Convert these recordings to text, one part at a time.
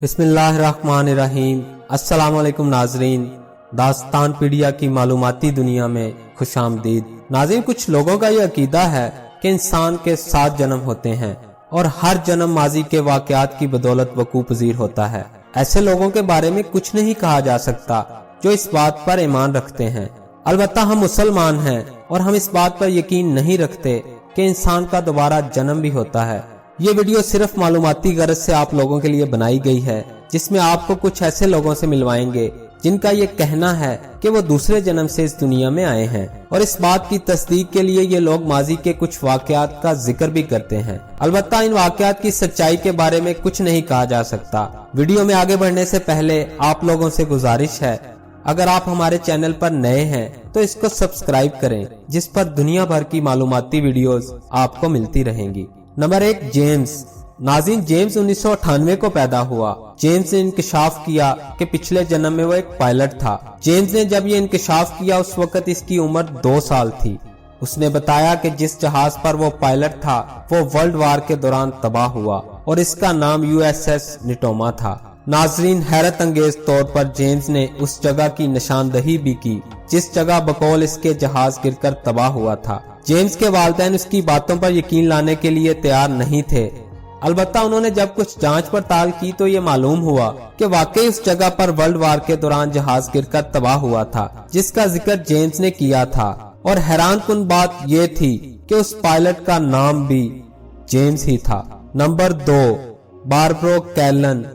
बिस्मिल्लाहिर्रहमानिर्रहीम। अस्सलाम वालेकुम नाजरीन, दास्तान पीडिया की मालूमाती दुनिया में खुशामदीद। नाज़रीन, कुछ लोगों का ये अकीदा है कि इंसान के 7 जन्म होते हैं और हर जन्म माजी के वाकयात की बदौलत वकूअ पजीर होता है। ऐसे लोगों के बारे में कुछ नहीं कहा जा सकता जो इस बात पर ईमान रखते हैं। अलबत्ता हम मुसलमान हैं और हम इस बात पर यकीन नहीं रखते कि इंसान का दोबारा जन्म भी होता है। ये वीडियो सिर्फ मालूमाती गरज से आप लोगों के लिए बनाई गई है, जिसमें आपको कुछ ऐसे लोगों से मिलवाएंगे जिनका ये कहना है कि वो दूसरे जन्म से इस दुनिया में आए हैं, और इस बात की तस्दीक के लिए ये लोग माजी के कुछ वाकयात का जिक्र भी करते हैं। अलबत्ता इन वाकयात की सच्चाई के बारे में कुछ नहीं कहा जा सकता। वीडियो में आगे बढ़ने से पहले आप लोगों से गुजारिश है, अगर आप हमारे चैनल पर नए हैं तो इसको सब्सक्राइब करें, जिस पर दुनिया भर की मालूमाती वीडियोस आपको मिलती रहेंगी। Number 1, James. नाज़रीन, जेम्स 1998 को पैदा हुआ। जेम्स ने इंकशाफ किया कि पिछले जन्म में वो एक पायलट था। जेम्स ने जब ये इंकशाफ किया उस वक्त इसकी उम्र 2 साल थी। उसने बताया कि जिस जहाज पर वो पायलट था वो वर्ल्ड वार के दौरान तबाह हुआ और इसका नाम USS निटोमा था। नाजरीन, हैरत अंगेज तौर पर जेम्स ने उस जगह की निशानदही भी की जिस जगह बकौल इसके जहाज गिरकर तबाह हुआ था। जेम्स के वालिदैन उसकी बातों पर यकीन लाने के लिए तैयार नहीं थे। अलबत्ता उन्होंने जब कुछ जांच पड़ताल की तो ये मालूम हुआ कि वाकई उस जगह पर वर्ल्ड वार के दौरान जहाज गिरकर तबाह हुआ था जिसका जिक्र जेम्स ने किया था। और हैरान कुन बात यह थी कि उस पायलट का नाम भी जेम्स ही था। नंबर 2, बारबरा कैलन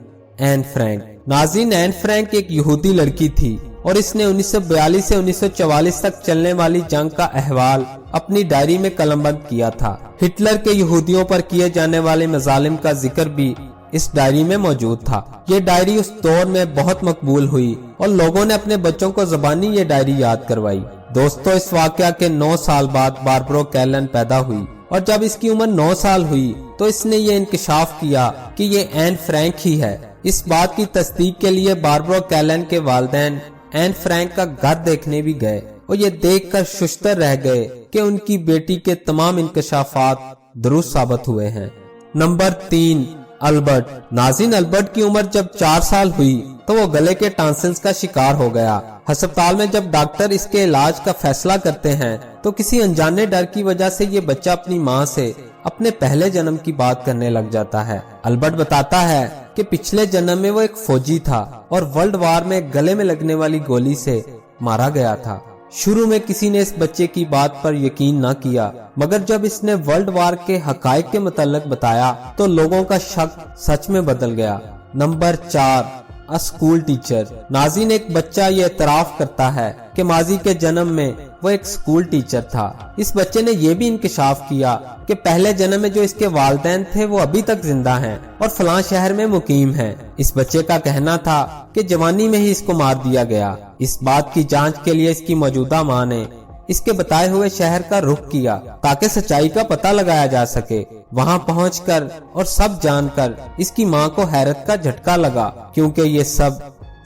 एन फ्रैंक। नाज़रीन, एन फ्रैंक एक यहूदी लड़की थी और इसने 1942 से 1944 तक चलने वाली जंग का अहवाल अपनी डायरी में कलमबंद किया था। हिटलर के यहूदियों पर किए जाने वाले मजालिम का जिक्र भी इस डायरी में मौजूद था। ये डायरी उस दौर में बहुत मकबूल हुई और लोगों ने अपने बच्चों को ज़बानी ये डायरी याद करवाई। दोस्तों, इस वाकया के 9 साल बाद बारबरा कैलन पैदा हुई और जब इसकी उम्र 9 साल हुई तो इसने ये इंकशाफ किया कि ये एन फ्रैंक ही है। इस बात की तस्दीक के लिए बारबरा कैलन के वालिदैन एन फ्रैंक का घर देखने भी गए और ये देखकर शुश्तर रह गए कि उनकी बेटी के तमाम इंकशाफात दुरुस्त साबित हुए हैं। Number 3, Albert. नाज़रीन, अल्बर्ट की उम्र जब 4 साल हुई तो वो गले के टॉन्सिल्स का शिकार हो गया। अस्पताल में जब डॉक्टर इसके इलाज का फैसला करते हैं तो किसी अनजाने डर की वजह से ये बच्चा अपनी माँ से अपने पहले जन्म की बात करने लग जाता है। अल्बर्ट बताता है कि पिछले जन्म में वो एक फौजी था और वर्ल्ड वार में गले में लगने वाली गोली से मारा गया था। शुरू में किसी ने इस बच्चे की बात पर यकीन न किया, मगर जब इसने वर्ल्ड वार के हकायक के मुताल्लिक बताया तो लोगों का शक सच में बदल गया। नंबर 4, अ स्कूल टीचर। नाज़रीन, एक बच्चा ये एतराफ करता है कि माजी के जन्म में वो एक स्कूल टीचर था। इस बच्चे ने यह भी इंकशाफ किया कि पहले जन्म में जो इसके वालिदैन थे वो अभी तक जिंदा हैं और फलां शहर में मुकीम हैं। इस बच्चे का कहना था कि जवानी में ही इसको मार दिया गया। इस बात की जांच के लिए इसकी मौजूदा मां ने इसके बताए हुए शहर का रुख किया ताकि सच्चाई का पता लगाया जा सके। वहां पहुंचकर और सब जानकर इसकी मां को हैरत का झटका लगा, क्योंकि ये सब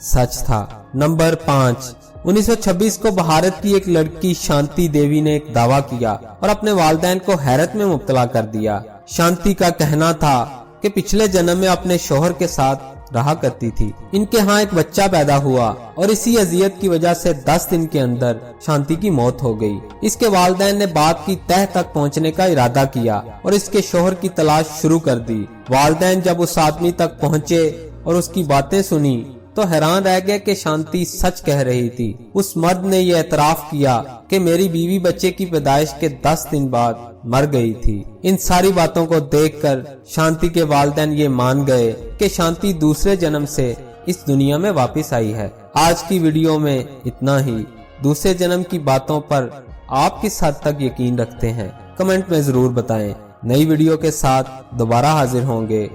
सच था। नंबर 5, 1926 को भारत की एक लड़की शांति देवी ने एक दावा किया और अपने वालिदैन को हैरत में मुब्तला कर दिया। शांति का कहना था कि पिछले जन्म में अपने शोहर के साथ रहा करती थी। इनके यहाँ एक बच्चा पैदा हुआ और इसी अजियत की वजह से 10 दिन के अंदर शांति की मौत हो गई। इसके वालिदैन ने बात की तह तक पहुँचने का इरादा किया और इसके शोहर की तलाश शुरू कर दी। वालिदैन जब उस आदमी तक पहुँचे और उसकी बातें सुनी तो हैरान रह गए कि शांति सच कह रही थी। उस मर्द ने यह एतराफ किया कि मेरी बीवी बच्चे की पैदाइश के 10 दिन बाद मर गई थी। इन सारी बातों को देखकर शांति के वालिदैन ये मान गए कि शांति दूसरे जन्म से इस दुनिया में वापस आई है। आज की वीडियो में इतना ही। दूसरे जन्म की बातों पर आप किस हद तक यकीन रखते हैं, कमेंट में जरूर बताएं। नई वीडियो के साथ दोबारा हाजिर होंगे।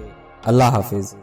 अल्लाह हाफिज।